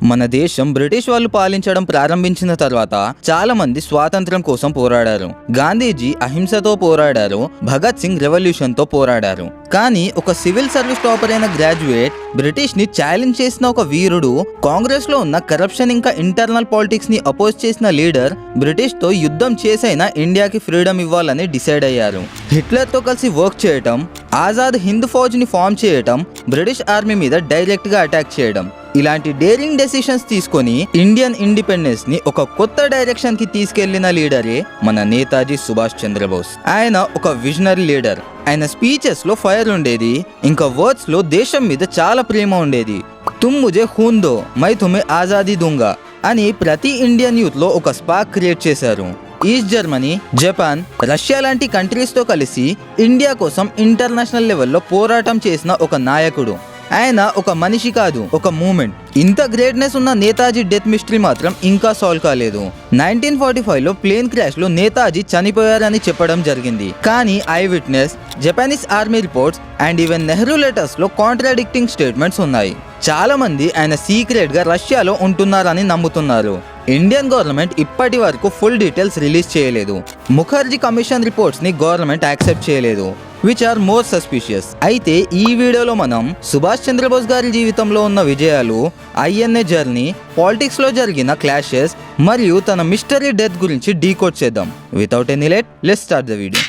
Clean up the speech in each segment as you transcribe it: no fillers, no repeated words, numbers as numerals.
మన దేశం బ్రిటిష్ వాళ్ళు పాలించడం ప్రారంభించిన తర్వాత చాలా మంది స్వాతంత్ర్యం కోసం పోరాడారు. గాంధీజీ అహింసతో పోరాడారు, భగత్ సింగ్ రెవల్యూషన్ తో పోరాడారు. కానీ ఒక సివిల్ సర్వీస్ టాపర్ అయిన గ్రాడ్యుయేట్, బ్రిటిష్ ని ఛాలెంజ్ చేసిన ఒక వీరుడు, కాంగ్రెస్ లో ఉన్న కరప్షన్ ఇంకా ఇంటర్నల్ పాలిటిక్స్ ని అపోజ్ చేసిన లీడర్ బ్రిటిష్ తో యుద్ధం చేసైనా ఇండియాకి ఫ్రీడమ్ ఇవ్వాలని డిసైడ్ అయ్యారు. హిట్లర్ తో కలిసి వర్క్ చేయటం, ఆజాద్ హింద్ ఫౌజ్ ని ఫామ్ చేయటం, బ్రిటిష్ ఆర్మీ మీద డైరెక్ట్ గా అటాక్ చేయడం, ఇలాంటి డేరింగ్ డెసిషన్స్ తీసుకొని ఇండియన్ ఇండిపెండెన్స్ ని ఒక కొత్త డైరెక్షన్ కి తీసుకెళ్లిన లీడరే మన నేతాజీ సుభాష్ చంద్రబోస్. ఆయన ఒక విజనరీ లీడర్. ఆయన స్పీచెస్ లో ఫైర్ ఉండేది, ఇంకా వర్డ్స్ లో దేశం మీద చాలా ప్రేమ ఉండేది. తుమ్ ముజే ఖూన్ దో, మై తుమ్హే ఆజాదీ దూంగా అని ప్రతి ఇండియన్ యూత్ లో ఒక స్పార్క్ క్రియేట్ చేశారు. ఈస్ట్ జర్మనీ, జపాన్, రష్యా లాంటి కంట్రీస్ తో కలిసి ఇండియా కోసం ఇంటర్నేషనల్ లెవెల్లో పోరాటం చేసిన ఒక నాయకుడు. ఆయన ఒక మనిషి కాదు, ఒక మూమెంట్. ఇంత గ్రేట్నెస్ ఉన్న నేతాజీ డెత్ మిస్టరీ మాత్రం ఇంకా సాల్వ్ కాలేదు. 1945 లో ప్లేన్ క్రాష్ లో నేతాజీ చనిపోయారని చెప్పడం జరిగింది. కానీ I witness, Japanese army reports and even Nehru letters లో కాంట్రాడిక్టింగ్ స్టేట్మెంట్స్ ఉన్నాయి. చాలా మంది ఆయన సీక్రెట్ గా రష్యాలో ఉంటున్నారని నమ్ముతున్నారు. ఇండియన్ గవర్నమెంట్ ఇప్పటి వరకు ఫుల్ డీటెయిల్స్ రిలీజ్ చేయలేదు. ముఖర్జీ కమిషన్ రిపోర్ట్స్ ని గవర్నమెంట్ యాక్సెప్ట్ చేయలేదు, విచ్ ఆర్ మోర్ సస్పిషియస్. అయితే ఈ వీడియోలో మనం సుభాష్ చంద్రబోస్ గారి జీవితంలో ఉన్న విజయాలు, ఐఎన్ఏ జర్నీ, పాలిటిక్స్ లో జరిగిన క్లాషెస్ మరియు తన మిస్టరీ డెత్ గురించి డీకోడ్ చేద్దాం. Without any late, let's start the video.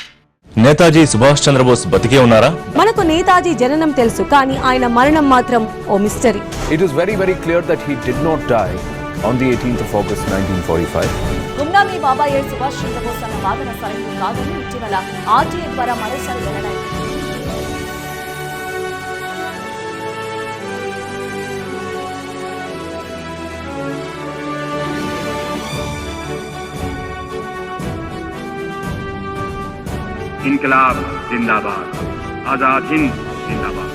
Netaji Subhash Chandra Bose బతికే ఉన్నారా? మనకు నేతాజీ జననం తెలుసు, కానీ ఆయన మరణం మాత్రం ఓ mystery. It is very clear that he did not die on the 18th of August 1945. Gumnami బాబాయే Subhash Chandrabose అన్న వాదన సరైనది కాదని ఇటీవల ఆర్టీఐ ద్వారా మరోసారి వెల్లడైంది. इनकलाब जिंदाबाद, आजाद हिंद जिंदाबाद।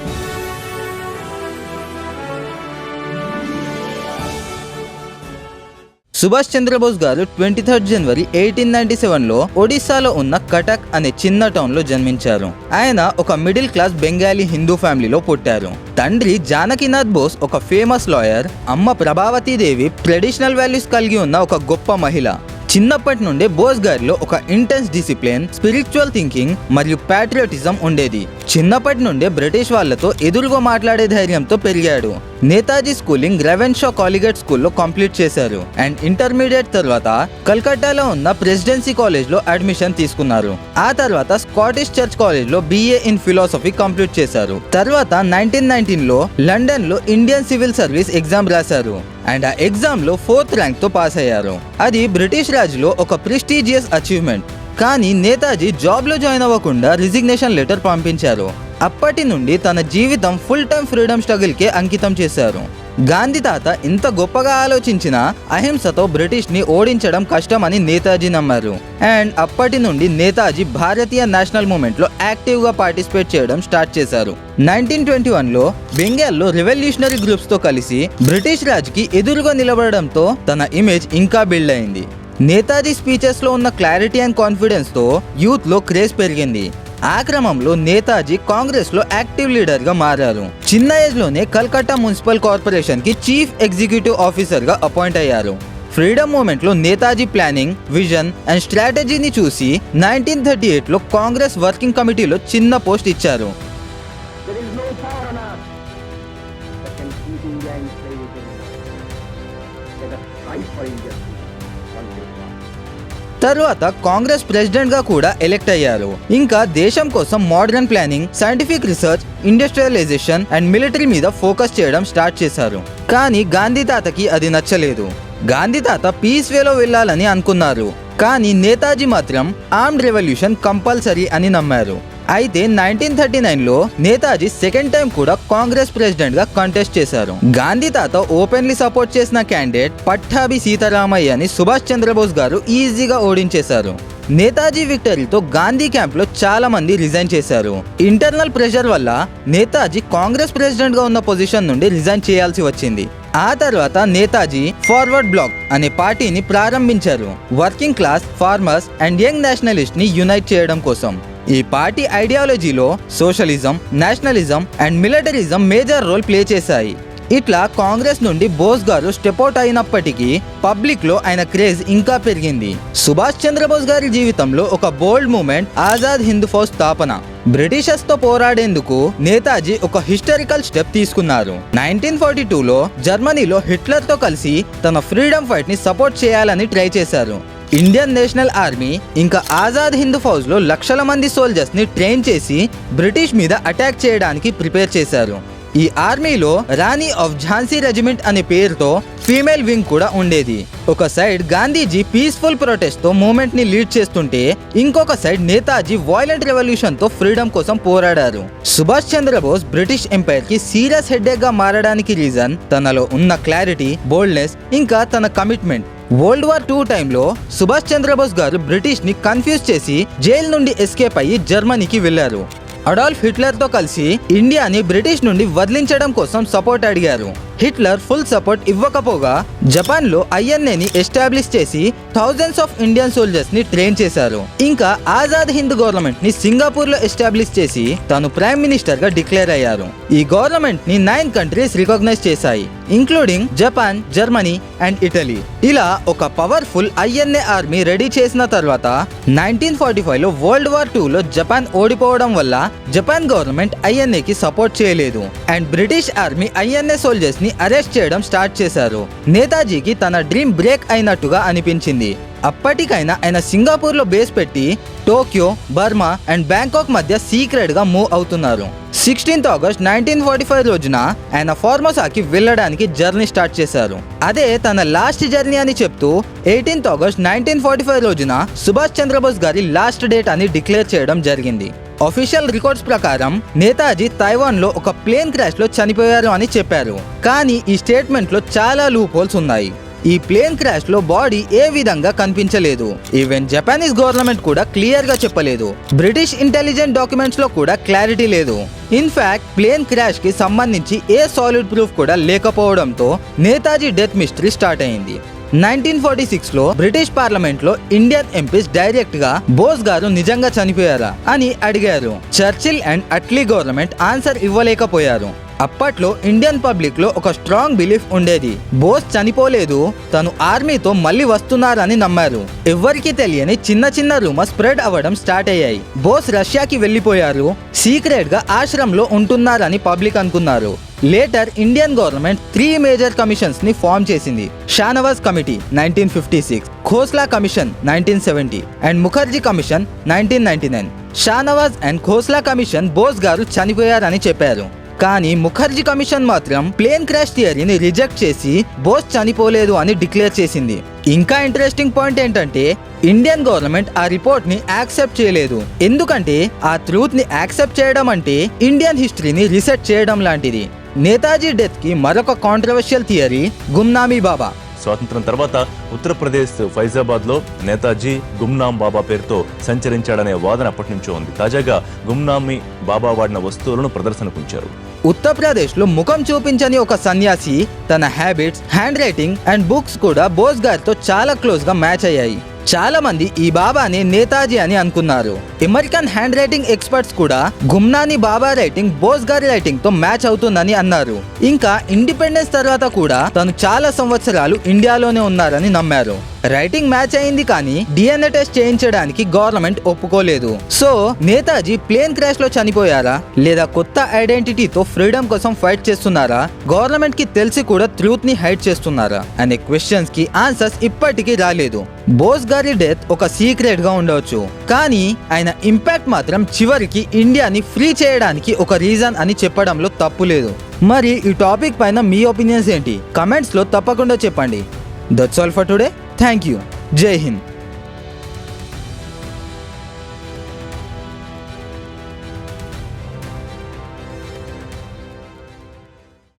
సుభాష్ చంద్రబోస్ గారు 23 జనవరి 1897 లో ఒడిశాలో ఉన్న కటక్ అనే చిన్న టౌన్ లో జన్మించారు. ఆయన ఒక మిడిల్ క్లాస్ బెంగాలీ హిందూ ఫ్యామిలీలో పుట్టారు. తండ్రి జానకీనాథ్ బోస్ ఒక ఫేమస్ లాయర్, అమ్మ ప్రభావతి దేవి ట్రెడిషనల్ వాల్యూస్ కలిగి ఉన్న ఒక గొప్ప మహిళ. చిన్నప్పటి నుండే బోస్ గారిలో ఒక ఇంటెన్స్ డిసిప్లిన్, స్పిరిచువల్ థింకింగ్ మరియు ప్యాట్రియాటిజం ఉండేది. చిన్నప్పటి నుండే బ్రిటిష్ వాళ్లతో ఎదురుగా మాట్లాడే ధైర్యంతో పెరిగాడు. నేతాజీ స్కూలింగ్ రెవెన్షా కాలిగేట్ స్కూల్లో కంప్లీట్ చేశారు అండ్ ఇంటర్మీడియట్ తర్వాత కల్కట్టాలో ఉన్న ప్రెసిడెన్సీ కాలేజ్ లో అడ్మిషన్ తీసుకున్నారు. ఆ తర్వాత స్కాటిష్ చర్చ్ కాలేజ్ లో BA ఇన్ ఫిలాసఫీ కంప్లీట్ చేశారు. తర్వాత 1919 లో లండన్ లో ఇండియన్ సివిల్ సర్వీస్ ఎగ్జామ్ రాశారు అండ్ ఆ ఎగ్జామ్ లో 4th ర్యాంక్ తో పాస్ అయ్యారు. అది బ్రిటిష్ రాజ్లో ఒక ప్రెస్టీజియస్ అచీవ్మెంట్. కానీ నేతాజీ జాబ్ లో జాయిన్ అవ్వకుండా రిజిగ్నేషన్ లెటర్ పంపించారు. అప్పటి నుండి తన జీవితం ఫుల్ టైం ఫ్రీడమ్ స్ట్రగుల్ కే అంకితం చేశారు. గాంధీ తాత ఇంత గొప్పగా ఆలోచించిన అహింసతో బ్రిటిష్ ని ఓడించడం కష్టమని నేతాజీ నమ్మారు. అండ్ అప్పటి నుండి నేతాజీ భారతీయ నేషనల్ మూవ్మెంట్ లో యాక్టివ్ గా పార్టిసిపేట్ చేయడం స్టార్ట్ చేశారు. 1921 లో బెంగాల్లో రెవల్యూషనరీ గ్రూప్స్ తో కలిసి బ్రిటిష్ రాజ్కి ఎదురుగా నిలబడడంతో తన ఇమేజ్ ఇంకా బిల్డ్ అయింది. నేతాజీ స్పీచెస్ లో ఉన్న క్లారిటీ అండ్ కాన్ఫిడెన్స్ తో యూత్ లో క్రేజ్ పెరిగింది. ఆ క్రమంలో నేతాజీ కాంగ్రెస్ లో యాక్టివ్ లీడర్ గా మారారు. చిన్న ఏజ్ లోనే కల్కట్టా మున్సిపల్ కార్పొరేషన్ కి చీఫ్ ఎగ్జిక్యూటివ్ ఆఫీసర్ గా అపాయింట్ అయ్యారు. ఫ్రీడమ్ మూవ్మెంట్ లో నేతాజీ ప్లానింగ్, విజన్ అండ్ స్ట్రాటజీని చూసి 1938 లో కాంగ్రెస్ వర్కింగ్ కమిటీలో చిన్న పోస్ట్ ఇచ్చారు. తరువాత కాంగ్రెస్ ప్రెసిడెంట్ గా కూడా ఎలెక్ట్ అయ్యారు. ఇంకా దేశం కోసం modern planning, scientific research, industrialisation and military మీద ఫోకస్ చేయడం స్టార్ట్ చేశారు. కానీ గాంధీ తాతకి అది నచ్చలేదు. గాంధీ తాత పీస్ వేలో వెళ్ళాలని అనుకున్నారు. కానీ నేతాజీ మాత్రం ఆర్మ్డ్ రెవల్యూషన్ కంపల్సరీ అని నమ్మారు. అయితే 1939 లో నేతాజీ సెకండ్ టైం కూడా కాంగ్రెస్ ప్రెసిడెంట్ గా కంటెస్ట్ చేశారు. గాంధీ తాత ఓపెన్లీ సపోర్ట్ చేసిన క్యాండిడేట్ పట్టాభి సీతారామయ్యని సుభాష్ చంద్రబోస్ గారు ఈజీగా ఓడించేశారు. నేతాజీ విక్టరీతో గాంధీ క్యాంప్ లో చాలా మంది రిజైన్ చేశారు. ఇంటర్నల్ ప్రెషర్ వల్ల నేతాజీ కాంగ్రెస్ ప్రెసిడెంట్ గా ఉన్న పొజిషన్ నుండి రిజైన్ చేయాల్సి వచ్చింది. ఆ తర్వాత నేతాజీ ఫార్వర్డ్ బ్లాక్ అనే పార్టీని ప్రారంభించారు, working class, farmers and young nationalist ని యునైట్ చేయడం కోసం. ఈ పార్టీ ఐడియాలజీలో socialism, nationalism and militarism major role play చేశాయి. ఇట్లా కాంగ్రెస్ నుండి బోస్ గారు స్టెప్అవుట్ అయినప్పటికీ పబ్లిక్ లో ఆయన క్రేజ్ ఇంకా పెరిగింది. సుభాష్ చంద్రబోస్ గారి జీవితంలో ఒక బోల్డ్ మూమెంట్ ఆజాద్ హింద్ ఫౌజ్ స్థాపన. బ్రిటిషర్స్ తో పోరాడేందుకు నేతాజీ ఒక హిస్టారికల్ స్టెప్ తీసుకున్నారు. 1942లో జర్మనీలో హిట్లర్ తో కలిసి తన ఫ్రీడమ్ ఫైట్ ని సపోర్ట్ చేయాలని ట్రై చేశారు. ఇండియన్ నేషనల్ ఆర్మీ ఇంకా ఆజాద్ హింద్ ఫౌజ్ లో లక్షల మంది సోల్జర్స్ ని ట్రైన్ చేసి బ్రిటిష్ మీద అటాక్ చేయడానికి ప్రిపేర్ చేశారు. ఈ ఆర్మీలో రాణి ఆఫ్ ఝాన్సీ రెజిమెంట్ అనే పేరుతో ఫీమేల్ వింగ్ కూడా ఉండేది. ఒక సైడ్ గాంధీజీ పీస్ఫుల్ ప్రొటెస్ట్ తో మూవ్మెంట్ ని లీడ్ చేస్తుంటే ఇంకొక సైడ్ నేతాజీ వాయిలెంట్ రెవల్యూషన్ తో ఫ్రీడమ్ కోసం పోరాడారు. సుభాష్ చంద్రబోస్ బ్రిటిష్ ఎంపైర్ కి సీరియస్ హెడ్ఏక్ గా మారడానికి రీజన్ తనలో ఉన్న క్లారిటీ, బోల్డ్నెస్ ఇంకా తన కమిట్మెంట్. వరల్డ్ వార్ 2 టైంలో సుభాష్ చంద్రబోస్ గారు బ్రిటిష్ ని కన్ఫ్యూజ్ చేసి జైలు నుండి ఎస్కేప్ అయ్యి జర్మనీకి వెళ్లారు. అడాల్ఫ్ హిట్లర్ తో కలిసి ఇండియాని బ్రిటిష్ నుండి వదిలించడం కోసం సపోర్ట్ అడిగారు. హిట్లర్ ఫుల్ సపోర్ట్ ఇవ్వకపోగా జపాన్ లో ఐఎన్ఏని ఎస్టాబ్లిష్ చేసి థౌజండ్స్ ఆఫ్ ఇండియన్ సోల్జర్స్ ని ట్రైన్ చేశారు. ఇంకా ఆజాద్ హింద్ గవర్నమెంట్ ని సింగపూర్ లో ఎస్టాబ్లిష్ చేసి తాను ప్రైమ్ మినిస్టర్ గా డిక్లేర్ అయ్యారు. ఈ గవర్నమెంట్ ని 9 కంట్రీస్ రికగ్నైజ్ చేశాయి, including Japan, Germany and Italy. ఇలా ఒక పవర్ఫుల్ ఐఎన్ఏ ఆర్మీ రెడీ చేసిన తర్వాత 1945లో వరల్డ్ వార్ 2లో జపాన్ ఓడిపోవడం వల్ల జపాన్ గవర్నమెంట్ ఐఎన్ఏ కి సపోర్ట్ చేయలేదు and British army INA soldiers ని అరెస్ట్ చేయడం స్టార్ట్ చేశారు. నేతాజీకి తన డ్రీమ్ బ్రేక్ అయినట్టుగా అనిపించింది. అప్పటికైనా ఆయన సింగపూర్ లో బేస్ పెట్టి టోక్యో, బర్మా అండ్ బ్యాంకాక్ మధ్య సీక్రెట్ గా మూవ్ అవుతున్నారు. 16th ఆగస్ట్ 1945 రోజున ఆయన ఫార్మోసాకి వెళ్ళడానికి జర్నీ స్టార్ట్ చేశారు. అదే తన లాస్ట్ జర్నీ అని చెప్తూ 18th ఆగస్ట్ 1945 రోజున సుభాష్ చంద్రబోస్ గారి లాస్ట్ డేట్ అని డిక్లేర్ చేయడం జరిగింది. అఫీషియల్ రికార్డ్స్ ప్రకారం నేతాజీ తైవాన్ లో ఒక ప్లేన్ క్రాష్ లో చనిపోయారు అని చెప్పారు. కానీ ఈ స్టేట్మెంట్ లో చాలా లూప్ హోల్స్ ఉన్నాయి. ఈ ప్లేన్ క్రాష్ లో బాడీ ఏ విధంగా కనిపించలేదు. ఈవెన్ జపానీస్ గవర్నమెంట్ కూడా క్లియర్ గా చెప్పలేదు. బ్రిటిష్ ఇంటెలిజెంట్ డాక్యుమెంట్స్ లో కూడా క్లారిటీ లేదు. ఇన్ఫాక్ట్ ప్లేన్ క్రాష్ కి సంబంధించి ఏ సాలిడ్ ప్రూఫ్ కూడా లేకపోవడంతో నేతాజీ డెత్ మిస్టరీ స్టార్ట్ అయింది. 1946లో బ్రిటిష్ పార్లమెంట్ లో ఇండియన్ ఎంపీస్ డైరెక్ట్ గా బోస్ గారు నిజంగా చనిపోయారా అని అడిగారు. Churchill and Attlee government answer ఇవ్వలేకపోయారు. అప్పట్లో ఇండియన్ పబ్లిక్ లో ఒక స్ట్రాంగ్ బిలీఫ్ ఉండేది, బోస్ చనిపోలేదు, తను ఆర్మీతో మళ్ళీ వస్తున్నారని నమ్మారు. ఎవ్వరికి తెలియని చిన్న చిన్న రూమర్స్ స్ప్రెడ్ అవ్వడం స్టార్ట్ అయ్యాయి. బోస్ రష్యాకి వెళ్లిపోయారు, సీక్రెట్ గా ఆశ్రమంలో ఉంటున్నారని పబ్లిక్ అనుకున్నారు. Later Indian government 3 major commissions ని ఫామ్ చేసింది. Shahnawaz committee 1956, Khosla commission 1970 and Mukherjee commission 1999. Shahnawaz and Khosla commission Bose గారు చనిపోయారని చెప్పారు. కానీ ముఖర్జీ కమిషన్ మాత్రం ప్లేన్ క్రాష్ థియరీని రిజెక్ట్ చేసి బోస్ చనిపోలేదు అని డిక్లేర్ చేసింది. ఇంకా ఇంట్రెస్టింగ్ పాయింట్ ఏంటంటే ఇండియన్ గవర్నమెంట్ ఆ రిపోర్ట్ ని యాక్సెప్ట్ చేయలేదు. ఎందుకంటే ఆ ట్రూత్ ని యాక్సెప్ట్ చేయడం అంటే ఇండియన్ హిస్టరీని రీసెట్ చేయడం లాంటిది. నేతాజీ డెత్ కి మరొక కాంట్రవర్షియల్ థియరీ గుమ్నామీ బాబా. స్వాతంత్రం తర్వాత ఉత్తరప్రదేశ్ ఫైజాబాద్ లో నేతాజీ గుమ్నామ్ బాబా పేరుతో సంచరించాడనే వాదన అప్పటి నుంచో ఉంది. తాజాగా గుమ్నామీ బాబా వాడిన వస్తువులను ప్రదర్శనకు ఉంచారు. ఉత్తరప్రదేశ్ లో ముఖం చూపించని ఒక సన్యాసి తన habits, hand writing and books కూడా బోస్ గారితో చాలా క్లోజ్ గా మ్యాచ్ అయ్యాయి. చాలా మంది ఈ బాబాని నేతాజీ అని అనుకున్నారు. అమెరికన్ హ్యాండ్ రైటింగ్ ఎక్స్పర్ట్స్ కూడా గుమ్నానీ బాబా రైటింగ్ బోస్ గారి రైటింగ్ తో మ్యాచ్ అవుతుందని అన్నారు. ఇంకా ఇండిపెండెన్స్ తర్వాత కూడా తను చాలా సంవత్సరాలు ఇండియాలోనే ఉన్నారని నమ్మారు. రైటింగ్ మ్యాచ్ అయింది కానీ డిఎన్ఏ టెస్ట్ చేయించడానికి గవర్నమెంట్ ఒప్పుకోలేదు. సో నేతాజీ ప్లేన్ క్రాష్ లో చనిపోయారా లేదా కొత్త ఐడెంటిటీతో ఫ్రీడమ్ కోసం ఫైట్ చేస్తున్నారా, గవర్నమెంట్ కి తెలిసి కూడా ట్రూత్ ని హైడ్ చేస్తున్నారా అనే క్వశ్చన్స్ కి ఆన్సర్స్ ఇప్పటికీ రాలేదు. బోస్ గారి డెత్ ఒక సీక్రెట్ గా ఉండవచ్చు, కానీ ఆయన ఇంపాక్ట్ మాత్రం చివరికి ఇండియాని ఫ్రీ చేయడానికి ఒక రీజన్ అని చెప్పడంలో తప్పు లేదు. మరి ఈ టాపిక్ పైన మీ ఒపీనియన్స్ ఏంటి? కమెంట్స్ లో తప్పకుండా చెప్పండి. That's all for today. Thank you. జై హింద్.